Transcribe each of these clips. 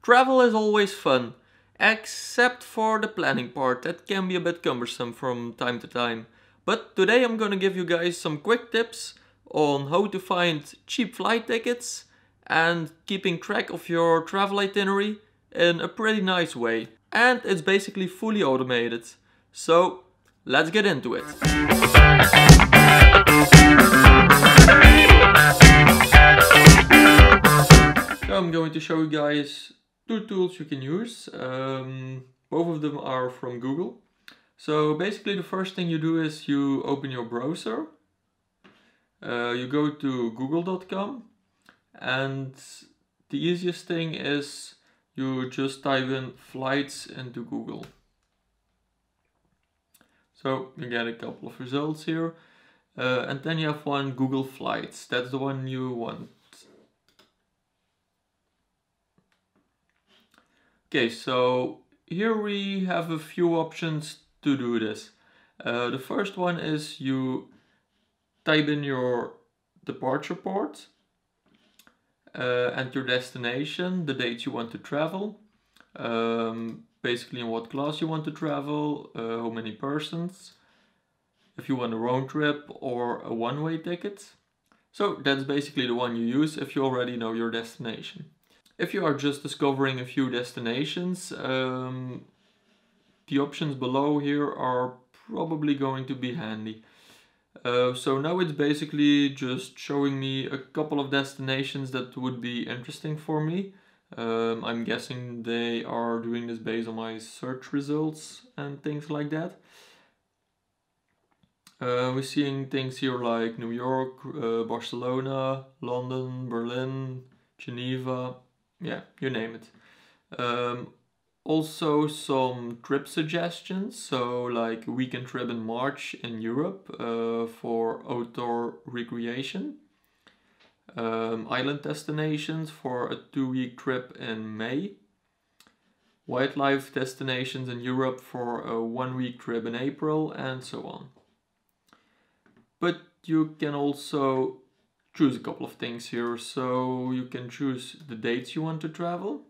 Travel is always fun, except for the planning part. That can be a bit cumbersome from time to time. But today I'm gonna give you guys some quick tips on how to find cheap flight tickets and keeping track of your travel itinerary in a pretty nice way. And it's basically fully automated. So let's get into it. So I'm going to show you guys two tools you can use. Both of them are from Google. So basically the first thing you do is you open your browser. You go to google.com, and the easiest thing is you just type in flights into Google. So you get a couple of results here. And then you have one Google Flights. That's the one you want. Okay, so here we have a few options to do this. The first one is you type in your departure port and your destination, the date you want to travel, basically in what class you want to travel, how many persons, if you want a round trip or a one-way ticket. So that's basically the one you use if you already know your destination. If you are just discovering a few destinations, the options below here are probably going to be handy. So now it's basically just showing me a couple of destinations that would be interesting for me. I'm guessing they are doing this based on my search results and things like that. We're seeing things here like New York, Barcelona, London, Berlin, Geneva, yeah, you name it. Also some trip suggestions, so like a weekend trip in March in Europe for outdoor recreation. Island destinations for a 2-week trip in May. Wildlife destinations in Europe for a 1-week trip in April, and so on. But you can also choose a couple of things here. So you can choose the dates you want to travel.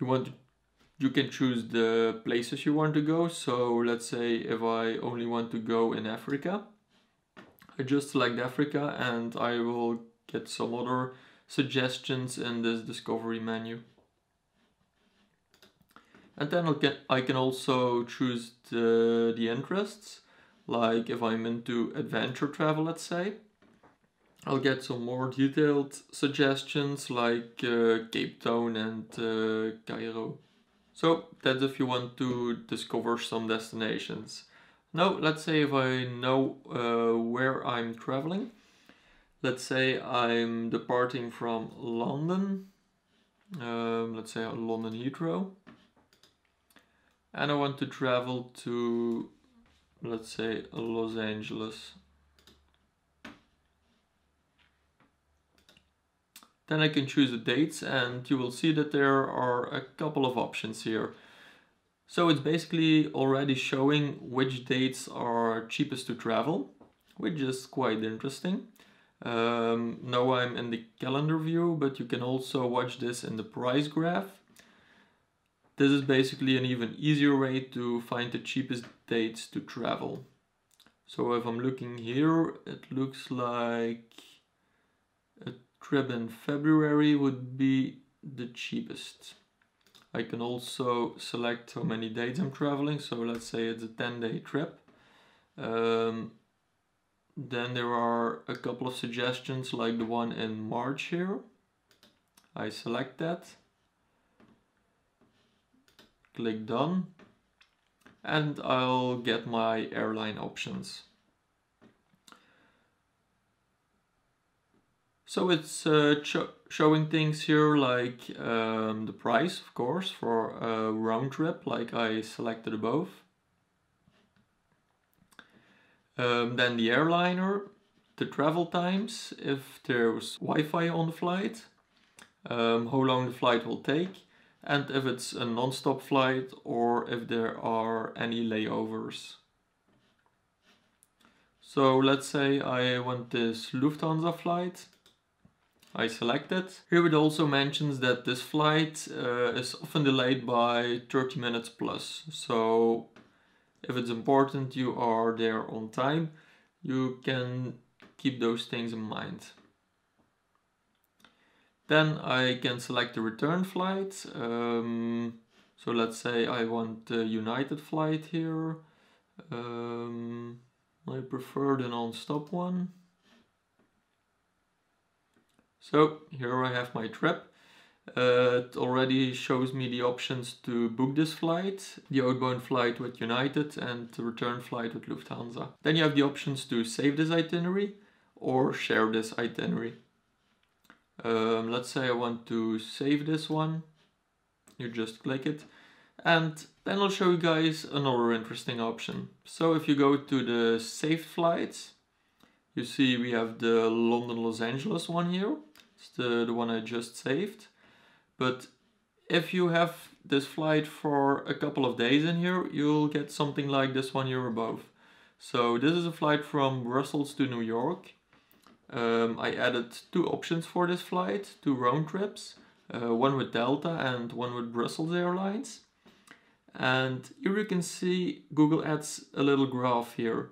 You can choose the places you want to go. So let's say if I only want to go in Africa, I just select Africa and I will get some other suggestions in this discovery menu. And then I can also choose the interests, like if I'm into adventure travel, let's say. I'll get some more detailed suggestions like Cape Town and Cairo. So that's if you want to discover some destinations. Now let's say if I know where I'm traveling. Let's say I'm departing from London. Let's say London Heathrow. And I want to travel to, let's say, Los Angeles. Then I can choose the dates, and you will see that there are a couple of options here. So it's basically already showing which dates are cheapest to travel, which is quite interesting. Now I'm in the calendar view, but you can also watch this in the price graph. This is basically an even easier way to find the cheapest dates to travel. So if I'm looking here, it looks like a trip in February would be the cheapest. I can also select how many days I'm traveling. So let's say it's a 10-day trip. Then there are a couple of suggestions like the one in March here. I select that. Click done. And I'll get my airline options. So it's showing things here like the price, of course, for a round trip, like I selected above. Then the airliner, the travel times, if there's Wi-Fi on the flight, how long the flight will take, and if it's a non-stop flight or if there are any layovers. So let's say I want this Lufthansa flight. I select it. Here it also mentions that this flight is often delayed by 30 minutes plus. So if it's important you are there on time, you can keep those things in mind. Then I can select the return flight. So let's say I want the United flight here. I prefer the non-stop one. So here I have my trip. It already shows me the options to book this flight, the outbound flight with United and the return flight with Lufthansa. Then you have the options to save this itinerary or share this itinerary. Let's say I want to save this one. You just click it. And then I'll show you guys another interesting option. So if you go to the saved flights, you see we have the London-Los Angeles one here. It's the one I just saved. But if you have this flight for a couple of days in here, you'll get something like this one here above. So this is a flight from Brussels to New York. I added two options for this flight, two round trips, one with Delta and one with Brussels Airlines. And here you can see Google adds a little graph here.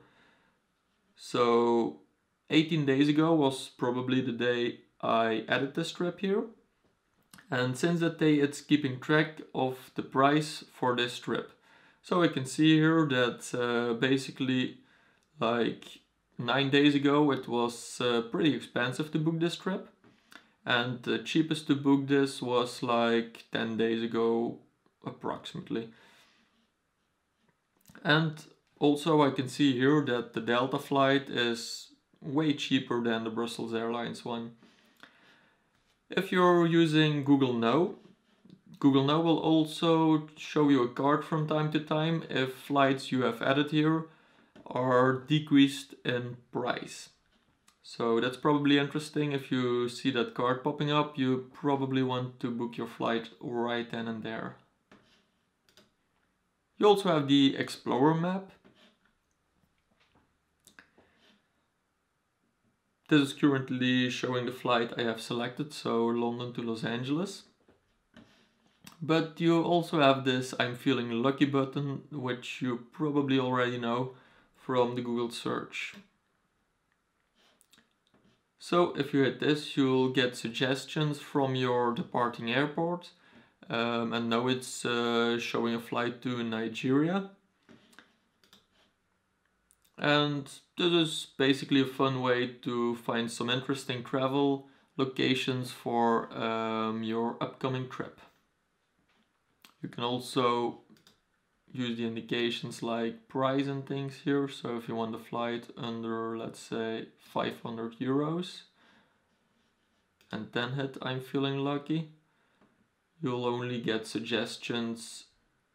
So 18 days ago was probably the day I added this trip here. And since that day it's keeping track of the price for this trip. So I can see here that basically like 9 days ago it was pretty expensive to book this trip. And the cheapest to book this was like 10 days ago approximately. And also I can see here that the Delta flight is way cheaper than the Brussels Airlines one. If you're using Google Now will also show you a card from time to time if flights you have added here are decreased in price. So that's probably interesting. If you see that card popping up, you probably want to book your flight right then and there. You also have the Explorer map. This is currently showing the flight I have selected, so London to Los Angeles. But you also have this I'm feeling lucky button, which you probably already know from the Google search. So if you hit this, you'll get suggestions from your departing airport. And now it's showing a flight to Nigeria. And this is basically a fun way to find some interesting travel locations for your upcoming trip. You can also use the indications like price and things here. So if you want a flight under, let's say, 500 euros and then hit I'm feeling lucky, you'll only get suggestions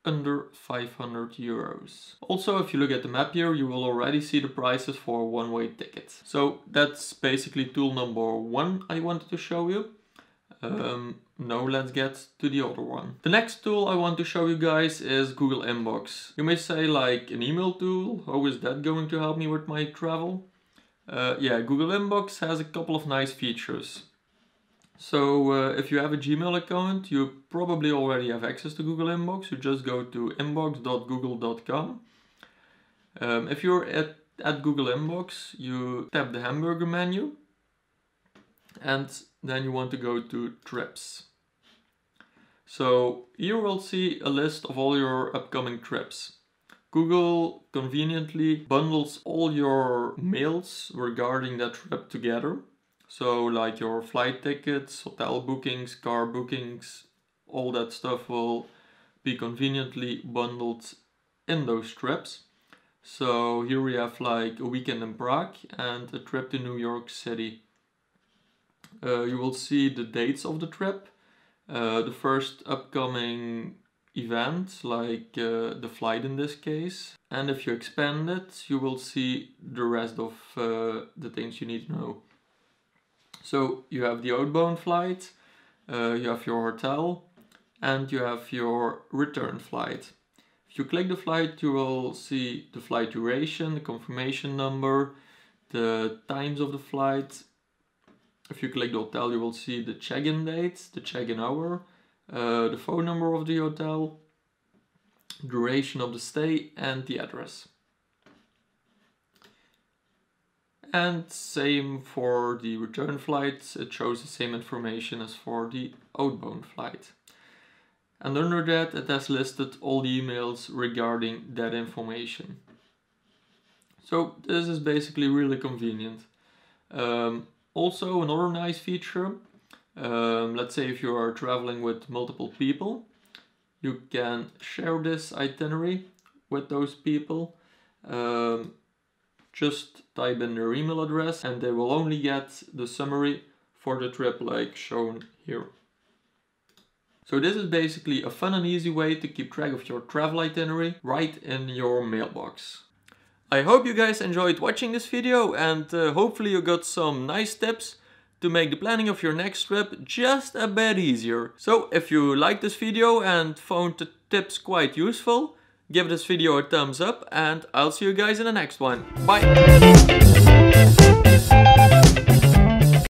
under 500 euros. Also, if you look at the map here, you will already see the prices for one-way tickets. So that's basically tool number one I wanted to show you. Now let's get to the other one. The next tool I want to show you guys is Google Inbox. You may say, like, an email tool, how is that going to help me with my travel? Yeah, Google Inbox has a couple of nice features. So if you have a Gmail account, you probably already have access to Google Inbox. You just go to inbox.google.com. If you're at Google Inbox, you tap the hamburger menu and then you want to go to trips. So here we'll see a list of all your upcoming trips. Google conveniently bundles all your mails regarding that trip together. So like your flight tickets, hotel bookings, car bookings, all that stuff will be conveniently bundled in those trips. So here we have like a weekend in Prague and a trip to New York City. You will see the dates of the trip, the first upcoming event, like the flight in this case. And if you expand it, you will see the rest of the things you need to know. So you have the outbound flight, you have your hotel, and you have your return flight. If you click the flight, you will see the flight duration, the confirmation number, the times of the flight, If you click the hotel, you will see the check-in date, the check-in hour, the phone number of the hotel, duration of the stay, and the address. And same for the return flight, it shows the same information as for the outbound flight. And under that, it has listed all the emails regarding that information. So this is basically really convenient. Also another nice feature, let's say if you are traveling with multiple people, you can share this itinerary with those people. Just type in their email address and they will only get the summary for the trip like shown here. So this is basically a fun and easy way to keep track of your travel itinerary right in your mailbox. I hope you guys enjoyed watching this video and hopefully you got some nice tips to make the planning of your next trip just a bit easier. So if you liked this video and found the tips quite useful, give this video a thumbs up and I'll see you guys in the next one. Bye!